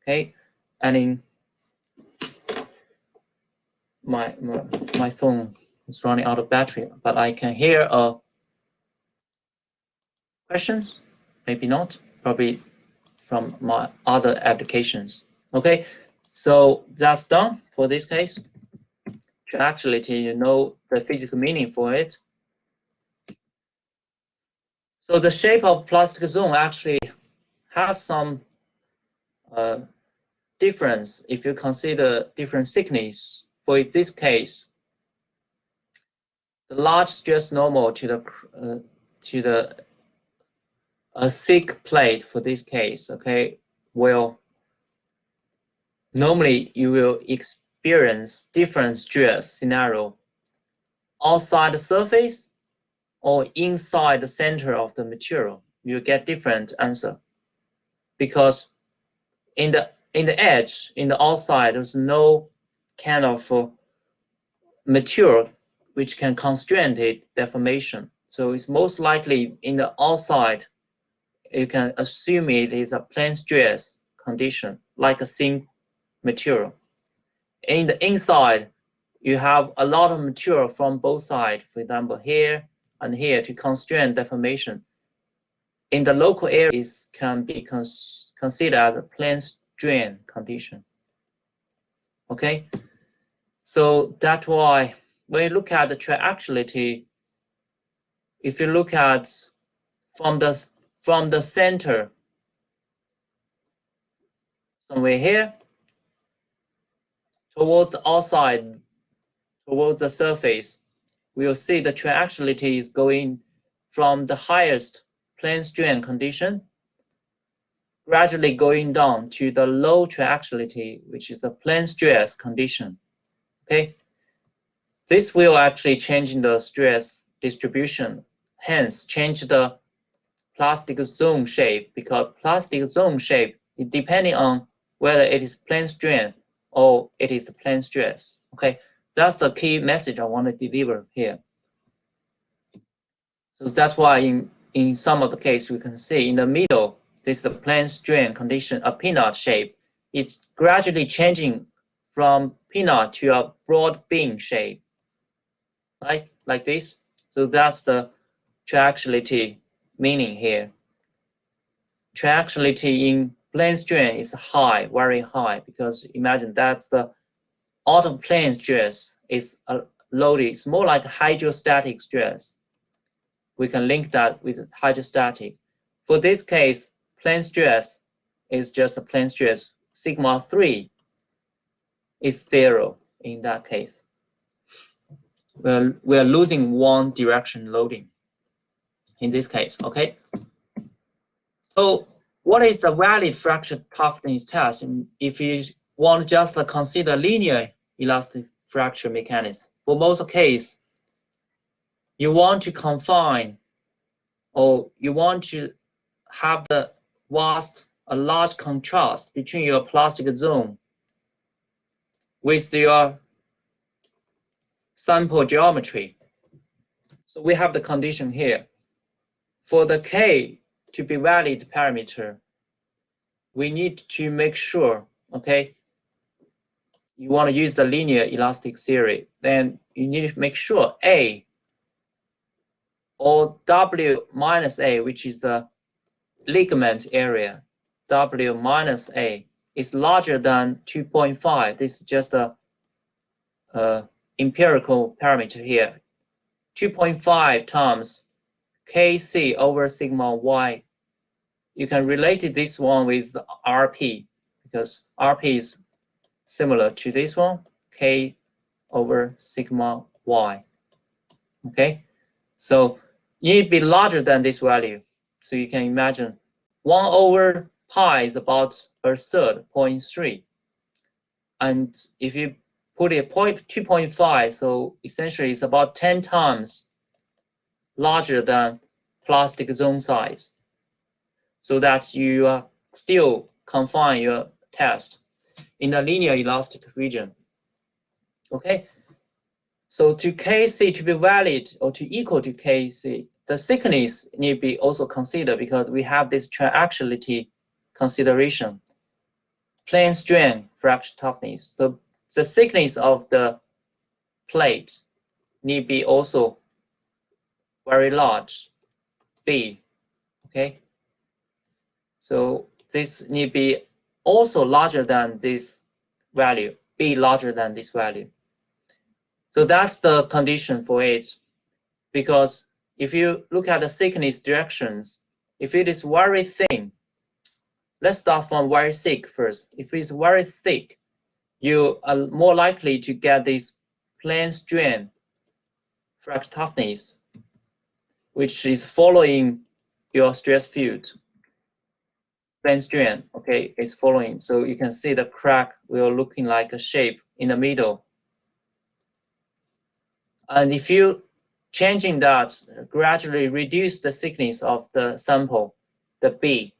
[SPEAKER 1] Okay, and in my phone is running out of battery, but I can hear a questions, maybe not, probably from my other applications. Okay, so that's done for this case. Triangulation, you know the physical meaning for it. So the shape of plastic zone actually has some difference if you consider different thickness. For this case, the large stress normal to the thick plate for this case, okay, will normally you will experience different stress scenario outside the surface or inside the center of the material. You get different answer because in the edge, in the outside, there's no kind of material which can constrain the deformation. So it's most likely in the outside, you can assume it is a plane stress condition, like a thin material. In the inside, you have a lot of material from both sides, for example, here and here to constrain deformation. In the local areas can be considered as a plane strain condition. Okay, so that's why when you look at the triangulation, if you look at from the center, somewhere here, towards the outside, towards the surface, we will see the triangulation is going from the highest plane strain condition, gradually going down to the low triangulation, which is the plane stress condition. Okay, this will actually change the stress distribution, hence change the plastic zone shape, because plastic zone shape is depending on whether it is plane strain or it is the plane stress. Okay, that's the key message I want to deliver here. So that's why in some of the cases we can see in the middle, this is the plane strain condition, a peanut shape. It's gradually changing from peanut to a broad beam shape, right? Like this. So that's the triangulation meaning here. Triangulation in plane strain is high, very high, because imagine that's the out of plane stress is loaded. It's more like hydrostatic stress. We can link that with hydrostatic. For this case, plane stress is just a plane stress. Sigma 3 is 0 in that case. We're losing one direction loading in this case, okay? So what is the valid fracture toughness test if you want just to consider linear elastic fracture mechanics? For most cases, you want to confine or you want to have a large contrast between your plastic zone with your sample geometry. So we have the condition here. For the K to be valid parameter, we need to make sure, okay, you want to use the linear elastic theory, then you need to make sure A or W minus A, which is the ligament area, W minus A is larger than 2.5. This is just a empirical parameter here. 2.5 times Kc over sigma y. You can relate this one with the Rp because Rp is similar to this one, K over sigma y. Okay, so you need to be larger than this value. So you can imagine 1/pi is about 1/3, 0.3. And if you put it 2.5, so essentially it's about 10 times larger than plastic zone size, so that you still confine your test in the linear elastic region. Okay, so to Kc to be valid or to equal to Kc, the thickness need to be also considered, because we have this triaxiality consideration. Plane strain fracture toughness. So the thickness of the plate need be also very large, B. Okay. So this need be also larger than this value, B larger than this value. So that's the condition for it, because if you look at the thickness directions, if it is very thin, let's start from very thick first. If it's very thick, you are more likely to get this plane strain fracture toughness, which is following your stress field. Plane strain, okay, it's following. So you can see the crack will looking like a shape in the middle. And if you changing that, gradually reduce the thickness of the sample, the B,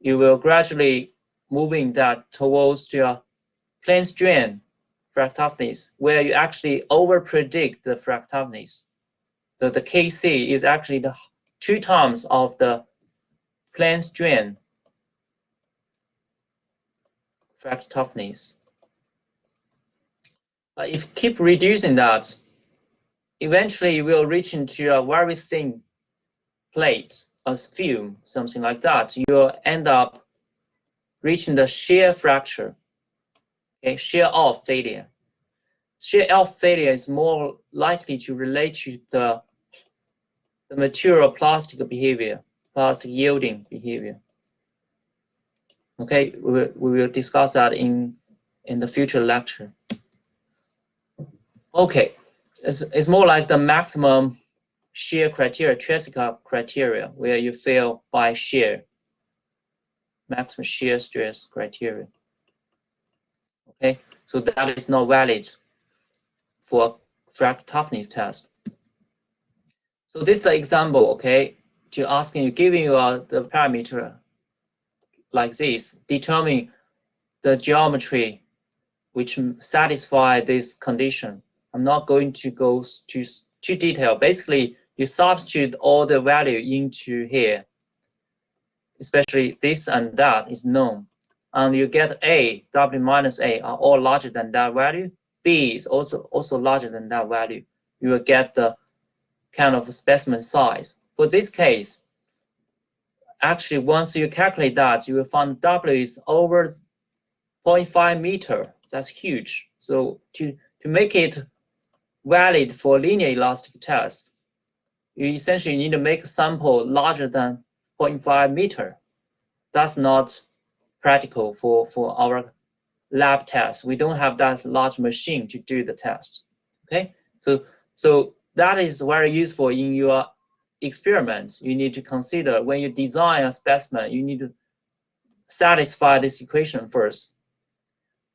[SPEAKER 1] you will gradually moving that towards your plane strain fracture toughness, where you actually over predict the fracture toughness. So the Kc is actually the 2 times of the plane strain fracture toughness. But if you keep reducing that, eventually you will reach into a very thin plate, a film, something like that. You will end up reaching the shear fracture, okay, shear off failure. Shear off failure is more likely to relate to the material plastic behavior, plastic yielding behavior. Okay, we will discuss that in the future lecture. Okay, it's more like the maximum shear criteria, Triassica criteria, where you fail by shear, maximum shear stress criteria. Okay, so that is not valid for fracture toughness test. So this is the example, okay, to asking you, giving you the parameter like this, determine the geometry which satisfy this condition. I'm not going to go to detail. Basically, you substitute all the value into here, especially this and that is known. And you get A, W minus A are all larger than that value. B is also larger than that value. You will get the kind of specimen size. For this case, actually, once you calculate that, you will find W is over 0.5 meter. That's huge. So to make it valid for linear elastic test, you essentially need to make a sample larger than 0.5 meter. That's not practical for our lab test. We don't have that large machine to do the test. Okay, so that is very useful in your experiments. You need to consider when you design a specimen, you need to satisfy this equation first.